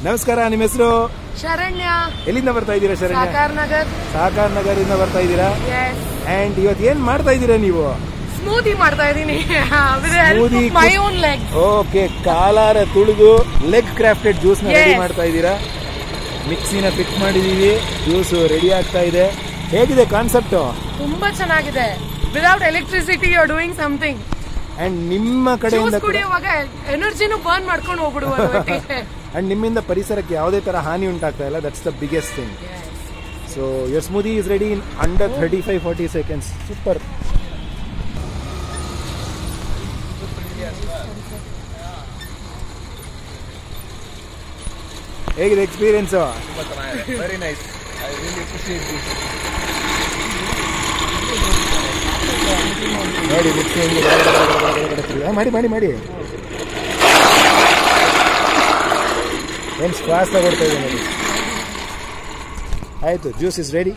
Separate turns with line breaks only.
ನಮಸ್ಕಾರ, ನಿಮ್ಮ ಹೆಸರು?
ಶರಣ್ಯ.
ಎಲ್ಲಿಂದ ಬರ್ತಾ ಇದ್ದೀರಾ ಶರಣ್ಯ? ಸಾಕಾರ ನಗರ್ ಇಂದ ಬರ್ತಾ ಇದ್ದೀರಾ? ಅಂಡ್ ಇವತ್ತು ಏನ್ ಮಾಡ್ತಾ ಇದ್ದೀರಾ ನೀವು?
ಸ್ಮೂದಿ ಮಾಡ್ತಾ ಇದ್ದೀನಿ.
ಓಕೆ, ಕಾಲಾರ ತುಳಿದು ಲೆಗ್ ಕ್ರಾಫ್ಟೆಡ್ ಜ್ಯೂಸ್ ನ ರೆಡಿ ಮಾಡ್ತಾ ಇದ್ದೀರಾ. ಮಿಕ್ಸಿನ ಫಿಟ್ ಮಾಡಿದೀವಿ, ಜ್ಯೂಸ್ ರೆಡಿ ಆಗ್ತಾ ಇದೆ. ಹೇಗಿದೆ ಕಾನ್ಸೆಪ್ಟ್?
ತುಂಬಾ ಚೆನ್ನಾಗಿದೆ. Without electricity you are doing something.
And ನಿಮ್ಮ ಕಡೆಯಿಂದ
ಕುಡಿಯುವಾಗ ಎನರ್ಜಿನೂ ಬರ್ನ್ ಮಾಡ್ಕೊಂಡು ಹೋಗ್ಬಿಡುವ.
ಅಂಡ್ ನಿಮ್ಮಿಂದ ಪರಿಸರಕ್ಕೆ ಯಾವುದೇ ತರ ಹಾನಿ ಉಂಟಾಗ್ತಾ ಇಲ್ಲ. That's the biggest thing. So your smoothie is ready in under 35-40 seconds. Super. ಹೇಗಿದೆ experience?
Very nice. I really appreciate this.
ನೋಡಿ ಮಿಕ್ಸಿ ಮಾಡಿ ಮಾಡಿ ಮಾಡಿ ಏನು ಫಾಸ್ಟ್ ಆಗಿ ಕೊಡ್ತಾ ಇದೆ ನೋಡಿ. ಆಯ್ತು, ಜ್ಯೂಸ್ ಇಸ್ ರೆಡಿ.